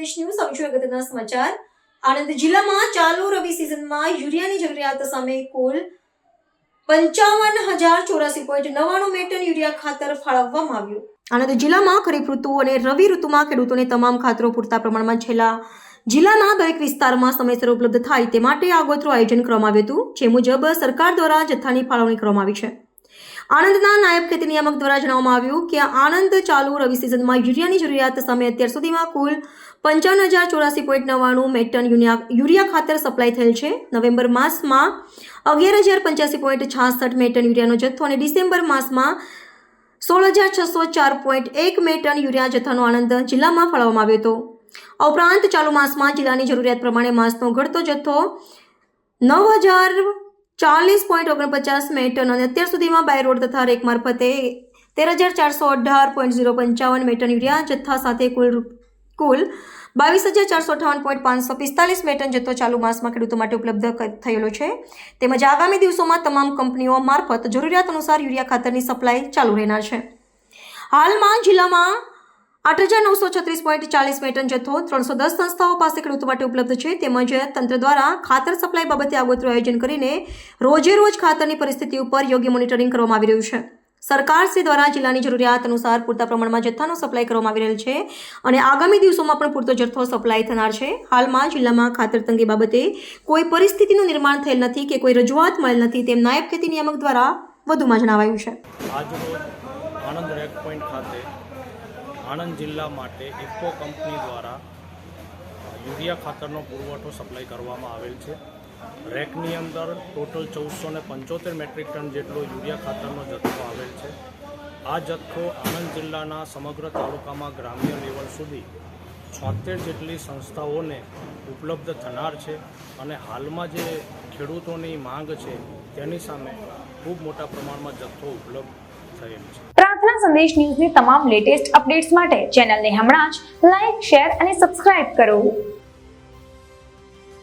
સંદેશ ન્યૂઝ સૌથી અગત્યના સમાચાર આણંદ જિલ્લામાં ચાલુ રવિ સિઝનમાં યુરિયાની જરૂરિયાત સામે કુલ 55,084.99 મેટન યુરિયા ખાતર ફાળવવામાં આવ્યું। આણંદ જિલ્લામાં ખરીફ ઋતુ અને રવિ ઋતુમાં ખેડૂતોને તમામ ખાતરો પૂરતા પ્રમાણમાં છેલ્લા જિલ્લાના દરેક વિસ્તારમાં સમયસર ઉપલબ્ધ થાય તે માટે આગોતરું આયોજન કરવામાં આવ્યું હતું, જે મુજબ સરકાર દ્વારા જથ્થાની ફાળવણી કરવામાં આવી છે। આણંદના નાયબ ખેતી નિયામક દ્વારા જણાવવામાં આવ્યું કે આણંદ ચાલુ રવિ સિઝનમાં યુરિયાની જરૂરિયાત સામે અત્યાર સુધીમાં કુલ 55,084.99 મેટન યુરિયા ખાતર સપ્લાય થયેલ છે। નવેમ્બર માસમાં 11,085.66 મેટન યુરિયાનો જથ્થો અને ડિસેમ્બર માસમાં 16,604.1 મેટન યુરિયા જથ્થાનો આણંદ જિલ્લામાં ફાળવવામાં આવ્યો હતો। આ ઉપરાંત ચાલુ માસમાં જિલ્લાની જરૂરિયાત પ્રમાણે માસનો ઘટતો જથ્થો 9,040.49 મેટન અને અત્યાર સુધીમાં બાય રોડ તથા રેક મારફતે 13,418.055 મેટન યુરિયા જથ્થા સાથે કુલ 22,458.545 મેટન જથ્થો ચાલુ માસમાં ખેડૂતો માટે ઉપલબ્ધ થયેલો છે। તેમજ આગામી દિવસોમાં તમામ કંપનીઓ મારફત જરૂરિયાત અનુસાર યુરિયા ખાતરની સપ્લાય ચાલુ રહેનાર છે। હાલમાં જિલ્લામાં 8,936.40 મેટન જથ્થો 310 સંસ્થાઓ પાસે ખેડૂતો માટે ઉપલબ્ધ છે। તેમજ તંત્ર દ્વારા ખાતર સપ્લાય બાબતે આગોતરું આયોજન કરીને રોજે રોજ ખાતરની પરિસ્થિતિ ઉપર યોગ્ય મોનિટરિંગ કરવામાં આવી રહ્યું છે। સરકારશ્રી દ્વારા જિલ્લાની જરૂરિયાત અનુસાર પૂરતા પ્રમાણમાં જથ્થાનો સપ્લાય કરવામાં આવી રહેલ છે અને આગામી દિવસોમાં પણ પૂરતો જથ્થો સપ્લાય થનાર છે। હાલમાં જિલ્લામાં ખાતર તંગી બાબતે કોઈ પરિસ્થિતિનું નિર્માણ થયેલ નથી કે કોઈ રજૂઆત મળેલ નથી તેમ નાયબ ખેતી નિયામક દ્વારા વધુમાં જણાવાયું છે। આજરોજ આણંદ રેક પોઈન્ટ ખાતે આણંદ જિલ્લા માટે ઇફકો કંપની દ્વારા યુરિયા ખાતરનો પુરવઠો સપ્લાય કરવામાં આવેલ છે। રેકની અંદર ટોટલ 1,475 મેટ્રિક ટન જેટલો યુરિયા ખાતરનો જથ્થો આવેલ છે। આ જથ્થો આણંદ જિલ્લાના સમગ્ર તાલુકામાં ગ્રામ્ય લેવલ સુધી 76 જેટલી સંસ્થાઓને ઉપલબ્ધ થનાર છે અને હાલમાં જે ખેડૂતોની માંગ છે તેની સામે ખૂબ મોટા પ્રમાણમાં જથ્થો ઉપલબ્ધ થયેલ છે। પ્રાર્થના સંદેશ ન્યૂઝની તમામ લેટેસ્ટ અપડેટ્સ માટે ચેનલને હમણાં જ લાઈક, શેર અને સબસ્ક્રાઇબ કરો।